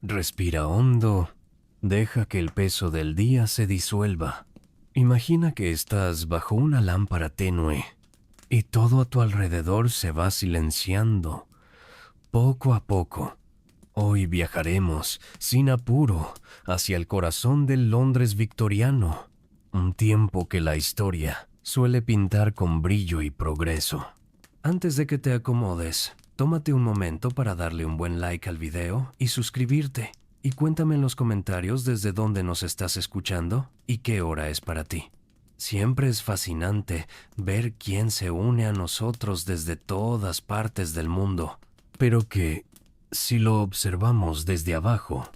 Respira hondo. Deja que el peso del día se disuelva. Imagina que estás bajo una lámpara tenue y todo a tu alrededor se va silenciando, poco a poco. Hoy viajaremos, sin apuro, hacia el corazón del Londres victoriano, un tiempo que la historia suele pintar con brillo y progreso. Antes de que te acomodes, tómate un momento para darle un buen like al video y suscribirte. Y cuéntame en los comentarios desde dónde nos estás escuchando y qué hora es para ti. Siempre es fascinante ver quién se une a nosotros desde todas partes del mundo, pero que, si lo observamos desde abajo,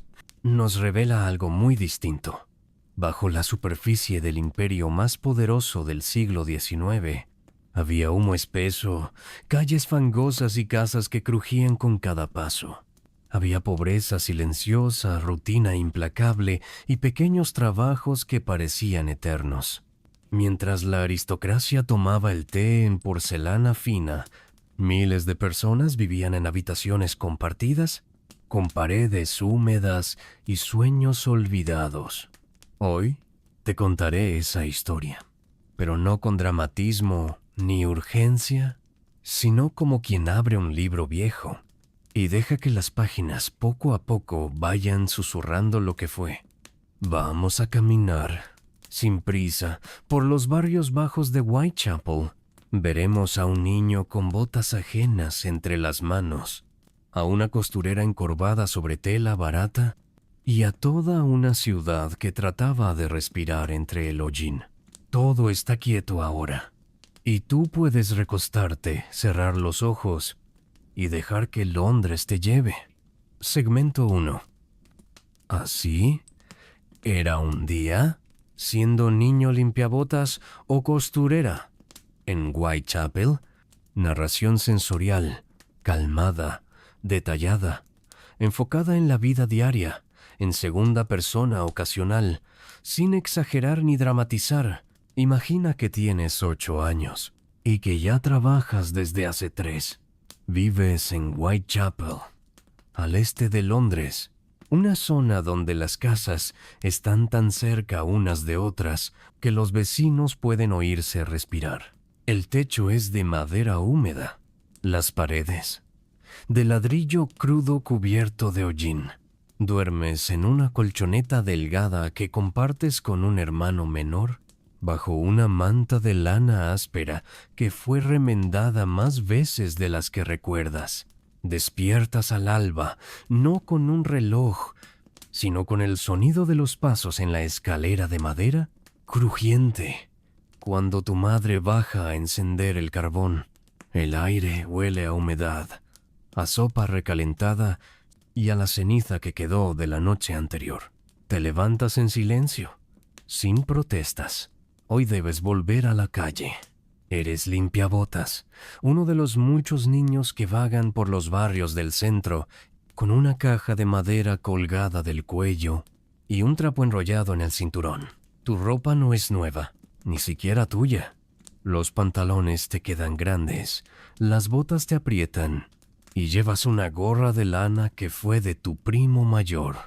nos revela algo muy distinto. Bajo la superficie del imperio más poderoso del siglo XIX, había humo espeso, calles fangosas y casas que crujían con cada paso. Había pobreza silenciosa, rutina implacable y pequeños trabajos que parecían eternos. Mientras la aristocracia tomaba el té en porcelana fina, miles de personas vivían en habitaciones compartidas, con paredes húmedas y sueños olvidados. Hoy te contaré esa historia, pero no con dramatismo ni urgencia, sino como quien abre un libro viejo y deja que las páginas poco a poco vayan susurrando lo que fue. Vamos a caminar, sin prisa, por los barrios bajos de Whitechapel. Veremos a un niño con botas ajenas entre las manos, a una costurera encorvada sobre tela barata y a toda una ciudad que trataba de respirar entre el hollín. Todo está quieto ahora, y tú puedes recostarte, cerrar los ojos y dejar que Londres te lleve. Segmento 1. ¿Así? ¿Era un día? ¿Siendo niño limpiabotas o costurera? En Whitechapel, narración sensorial, calmada, detallada, enfocada en la vida diaria, en segunda persona ocasional, sin exagerar ni dramatizar. Imagina que tienes 8 años y que ya trabajas desde hace 3. Vives en Whitechapel, al este de Londres, una zona donde las casas están tan cerca unas de otras que los vecinos pueden oírse respirar. El techo es de madera húmeda, las paredes de ladrillo crudo cubierto de hollín. Duermes en una colchoneta delgada que compartes con un hermano menor, bajo una manta de lana áspera que fue remendada más veces de las que recuerdas. Despiertas al alba, no con un reloj, sino con el sonido de los pasos en la escalera de madera, crujiente, cuando tu madre baja a encender el carbón. El aire huele a humedad, a sopa recalentada y a la ceniza que quedó de la noche anterior. Te levantas en silencio, sin protestas. Hoy debes volver a la calle. Eres limpiabotas, uno de los muchos niños que vagan por los barrios del centro con una caja de madera colgada del cuello y un trapo enrollado en el cinturón. Tu ropa no es nueva, ni siquiera tuya. Los pantalones te quedan grandes, las botas te aprietan y llevas una gorra de lana que fue de tu primo mayor.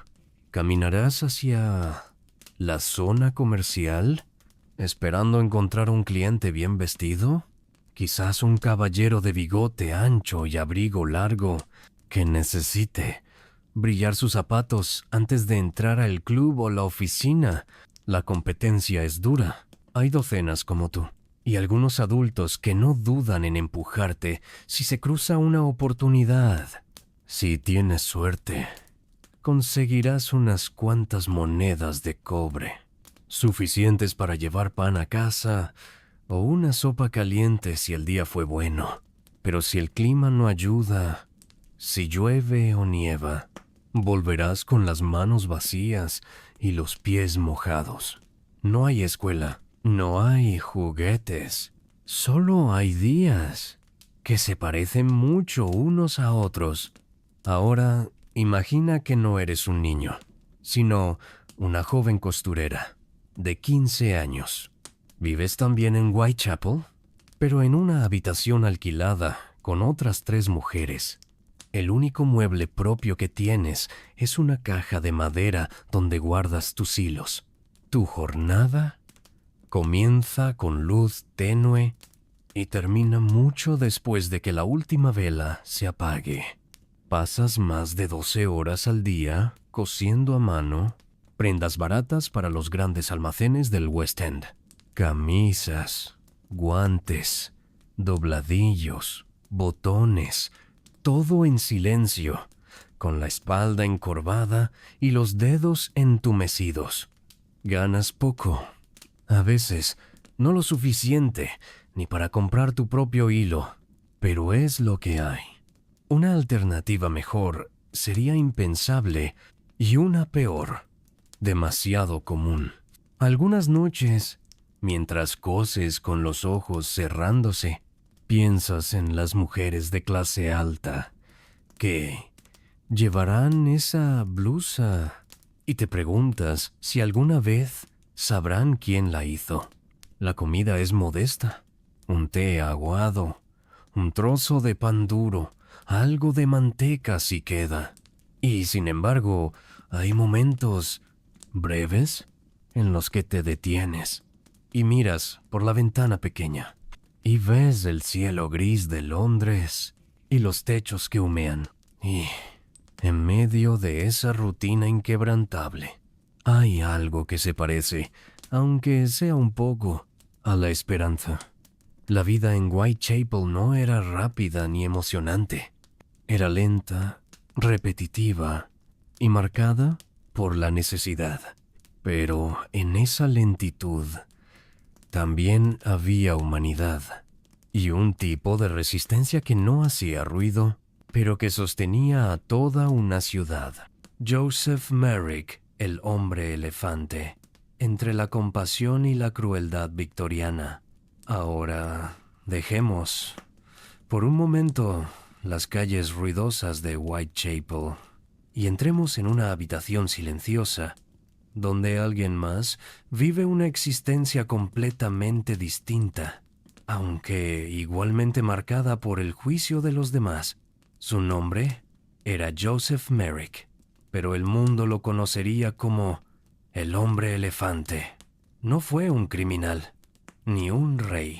¿Caminarás hacia la zona comercial, esperando encontrar un cliente bien vestido? Quizás un caballero de bigote ancho y abrigo largo que necesite brillar sus zapatos antes de entrar al club o la oficina. La competencia es dura. Hay docenas como tú y algunos adultos que no dudan en empujarte si se cruza una oportunidad. Si tienes suerte, conseguirás unas cuantas monedas de cobre, suficientes para llevar pan a casa o una sopa caliente si el día fue bueno. Pero si el clima no ayuda, si llueve o nieva, volverás con las manos vacías y los pies mojados. No hay escuela, no hay juguetes, solo hay días que se parecen mucho unos a otros. Ahora, imagina que no eres un niño, sino una joven costurera de 15 años. Vives también en Whitechapel, pero en una habitación alquilada con otras 3 mujeres. El único mueble propio que tienes es una caja de madera donde guardas tus hilos. Tu jornada comienza con luz tenue y termina mucho después de que la última vela se apague. Pasas más de 12 horas al día cosiendo a mano prendas baratas para los grandes almacenes del West End. Camisas, guantes, dobladillos, botones, todo en silencio, con la espalda encorvada y los dedos entumecidos. Ganas poco, a veces no lo suficiente ni para comprar tu propio hilo, pero es lo que hay. Una alternativa mejor sería impensable y una peor, demasiado común. Algunas noches, mientras coses con los ojos cerrándose, piensas en las mujeres de clase alta que llevarán esa blusa y te preguntas si alguna vez sabrán quién la hizo. La comida es modesta, un té aguado, un trozo de pan duro, algo de manteca si queda. Y sin embargo, hay momentos breves en los que te detienes y miras por la ventana pequeña y ves el cielo gris de Londres y los techos que humean. Y en medio de esa rutina inquebrantable, hay algo que se parece, aunque sea un poco, a la esperanza. La vida en Whitechapel no era rápida ni emocionante. Era lenta, repetitiva y marcada por la necesidad. Pero en esa lentitud también había humanidad y un tipo de resistencia que no hacía ruido, pero que sostenía a toda una ciudad. Joseph Merrick, el hombre elefante, entre la compasión y la crueldad victoriana. Ahora, dejemos, por un momento, las calles ruidosas de Whitechapel y entremos en una habitación silenciosa, donde alguien más vive una existencia completamente distinta, aunque igualmente marcada por el juicio de los demás. Su nombre era Joseph Merrick, pero el mundo lo conocería como el hombre elefante. No fue un criminal, ni un rey,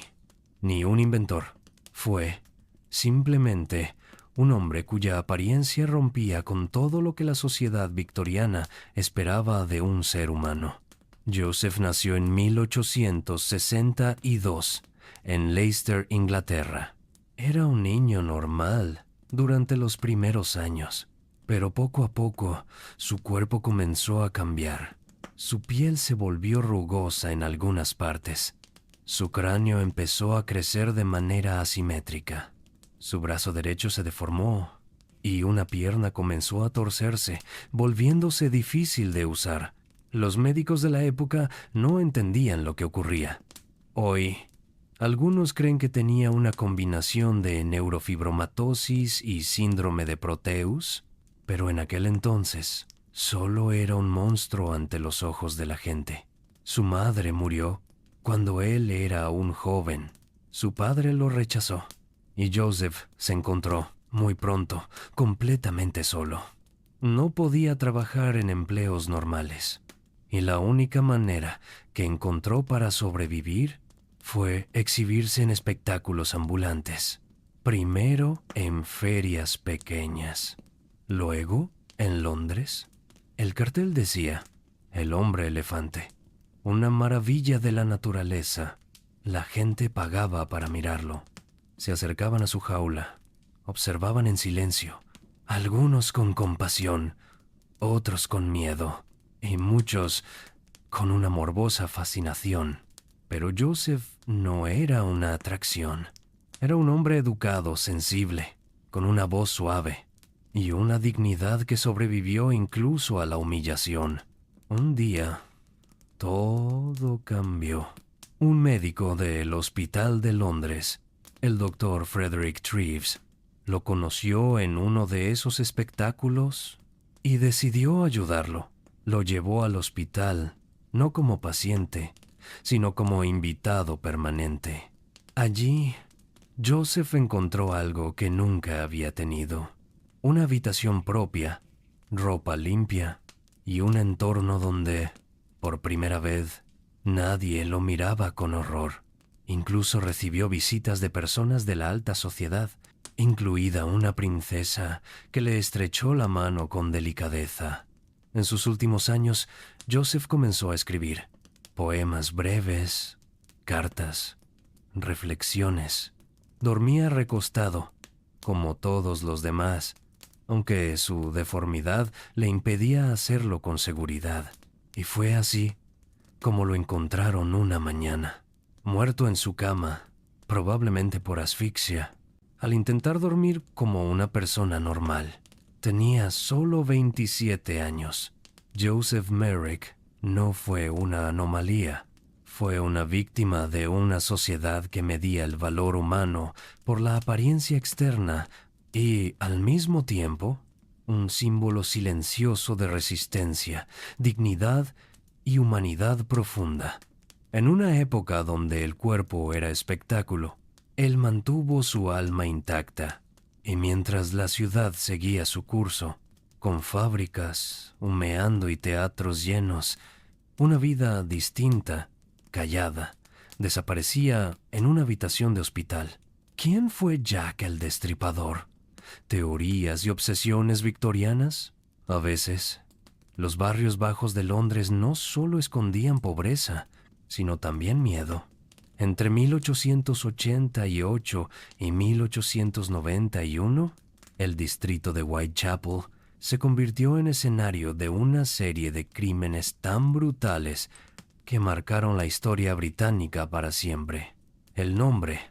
ni un inventor. Fue simplemente un hombre cuya apariencia rompía con todo lo que la sociedad victoriana esperaba de un ser humano. Joseph nació en 1862 en Leicester, Inglaterra. Era un niño normal durante los primeros años, pero poco a poco su cuerpo comenzó a cambiar. Su piel se volvió rugosa en algunas partes. Su cráneo empezó a crecer de manera asimétrica. Su brazo derecho se deformó y una pierna comenzó a torcerse, volviéndose difícil de usar. Los médicos de la época no entendían lo que ocurría. Hoy, algunos creen que tenía una combinación de neurofibromatosis y síndrome de Proteus, pero en aquel entonces solo era un monstruo ante los ojos de la gente. Su madre murió cuando él era aún joven. Su padre lo rechazó y Joseph se encontró muy pronto completamente solo. No podía trabajar en empleos normales y la única manera que encontró para sobrevivir fue exhibirse en espectáculos ambulantes. Primero en ferias pequeñas, luego en Londres. El cartel decía: el hombre elefante, una maravilla de la naturaleza. La gente pagaba para mirarlo. Se acercaban a su jaula, observaban en silencio, algunos con compasión, otros con miedo, y muchos con una morbosa fascinación. Pero Joseph no era una atracción. Era un hombre educado, sensible, con una voz suave y una dignidad que sobrevivió incluso a la humillación. Un día, todo cambió. Un médico del Hospital de Londres, el doctor Frederick Treves, lo conoció en uno de esos espectáculos y decidió ayudarlo. Lo llevó al hospital, no como paciente, sino como invitado permanente. Allí, Joseph encontró algo que nunca había tenido: una habitación propia, ropa limpia y un entorno donde, por primera vez, nadie lo miraba con horror. Incluso recibió visitas de personas de la alta sociedad, incluida una princesa que le estrechó la mano con delicadeza. En sus últimos años, Joseph comenzó a escribir poemas breves, cartas, reflexiones. Dormía recostado, como todos los demás, aunque su deformidad le impedía hacerlo con seguridad. Y fue así como lo encontraron una mañana, muerto en su cama, probablemente por asfixia, al intentar dormir como una persona normal. Tenía solo 27 años. Joseph Merrick no fue una anomalía. Fue una víctima de una sociedad que medía el valor humano por la apariencia externa y, al mismo tiempo, un símbolo silencioso de resistencia, dignidad y humanidad profunda. En una época donde el cuerpo era espectáculo, él mantuvo su alma intacta, y mientras la ciudad seguía su curso, con fábricas humeando y teatros llenos, una vida distinta, callada, desaparecía en una habitación de hospital. ¿Quién fue Jack el Destripador? ¿Teorías y obsesiones victorianas? A veces, los barrios bajos de Londres no solo escondían pobreza, sino también miedo. Entre 1888 y 1891, el distrito de Whitechapel se convirtió en escenario de una serie de crímenes tan brutales que marcaron la historia británica para siempre. El nombre,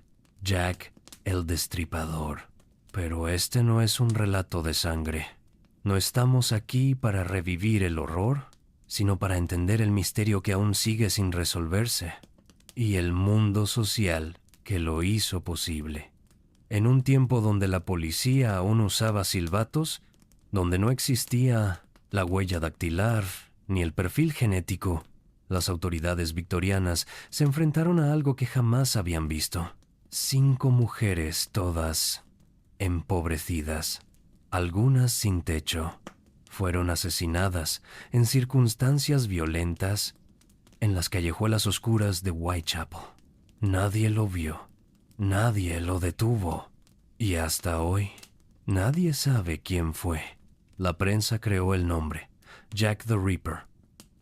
Jack el Destripador. Pero este no es un relato de sangre. No estamos aquí para revivir el horror, sino para entender el misterio que aún sigue sin resolverse y el mundo social que lo hizo posible. En un tiempo donde la policía aún usaba silbatos, donde no existía la huella dactilar ni el perfil genético, las autoridades victorianas se enfrentaron a algo que jamás habían visto. 5 mujeres, todas empobrecidas, algunas sin techo, fueron asesinadas en circunstancias violentas en las callejuelas oscuras de Whitechapel. Nadie lo vio, nadie lo detuvo, y hasta hoy nadie sabe quién fue. La prensa creó el nombre, Jack the Ripper.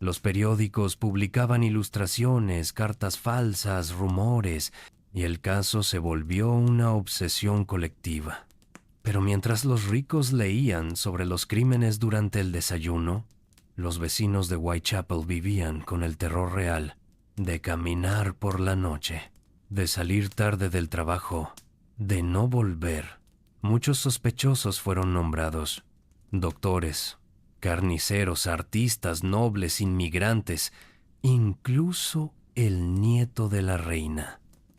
Los periódicos publicaban ilustraciones, cartas falsas, rumores, y el caso se volvió una obsesión colectiva. Pero mientras los ricos leían sobre los crímenes durante el desayuno, los vecinos de Whitechapel vivían con el terror real de caminar por la noche, de salir tarde del trabajo, de no volver. Muchos sospechosos fueron nombrados: doctores, carniceros, artistas, nobles, inmigrantes, incluso el nieto de la reina.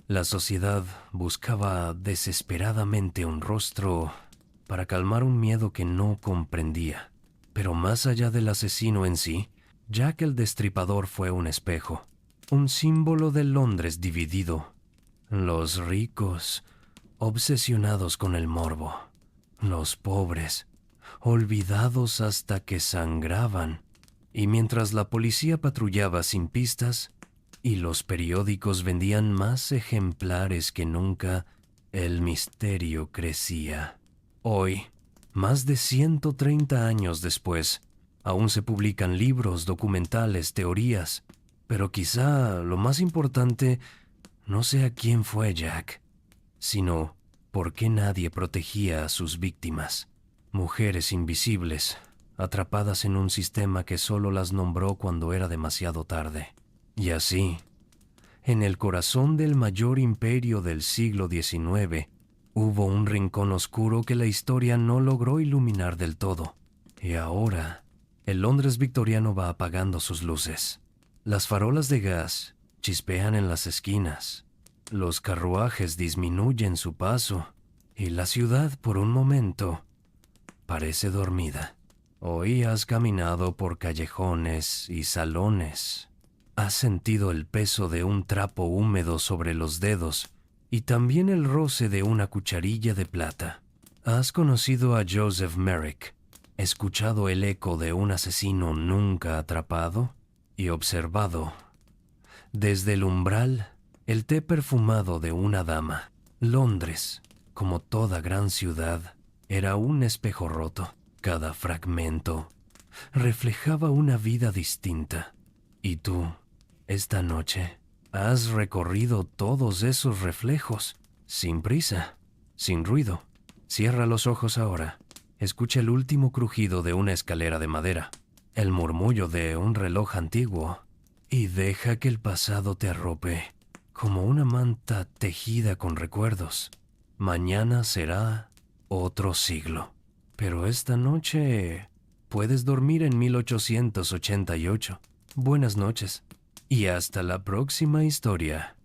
La sociedad buscaba desesperadamente un rostro para calmar un miedo que no comprendía. Pero más allá del asesino en sí, Jack el Destripador fue un espejo, un símbolo de Londres dividido. Los ricos, obsesionados con el morbo. Los pobres, olvidados hasta que sangraban. Y mientras la policía patrullaba sin pistas y los periódicos vendían más ejemplares que nunca, el misterio crecía. Hoy, más de 130 años después, aún se publican libros, documentales, teorías, pero quizá lo más importante no sea quién fue Jack, sino por qué nadie protegía a sus víctimas. Mujeres invisibles, atrapadas en un sistema que solo las nombró cuando era demasiado tarde. Y así, en el corazón del mayor imperio del siglo XIX, hubo un rincón oscuro que la historia no logró iluminar del todo. Y ahora, el Londres victoriano va apagando sus luces. Las farolas de gas chispean en las esquinas. Los carruajes disminuyen su paso. Y la ciudad, por un momento, parece dormida. Hoy has caminado por callejones y salones. Has sentido el peso de un trapo húmedo sobre los dedos y también el roce de una cucharilla de plata. Has conocido a Joseph Merrick, escuchado el eco de un asesino nunca atrapado y observado desde el umbral el té perfumado de una dama. Londres, como toda gran ciudad, era un espejo roto. Cada fragmento reflejaba una vida distinta. Y tú, esta noche, has recorrido todos esos reflejos, sin prisa, sin ruido. Cierra los ojos ahora. Escucha el último crujido de una escalera de madera, el murmullo de un reloj antiguo, y deja que el pasado te arrope como una manta tejida con recuerdos. Mañana será otro siglo, pero esta noche puedes dormir en 1888. Buenas noches y hasta la próxima historia.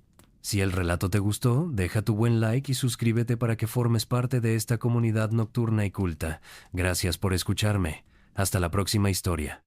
Si el relato te gustó, deja tu buen like y suscríbete para que formes parte de esta comunidad nocturna y culta. Gracias por escucharme. Hasta la próxima historia.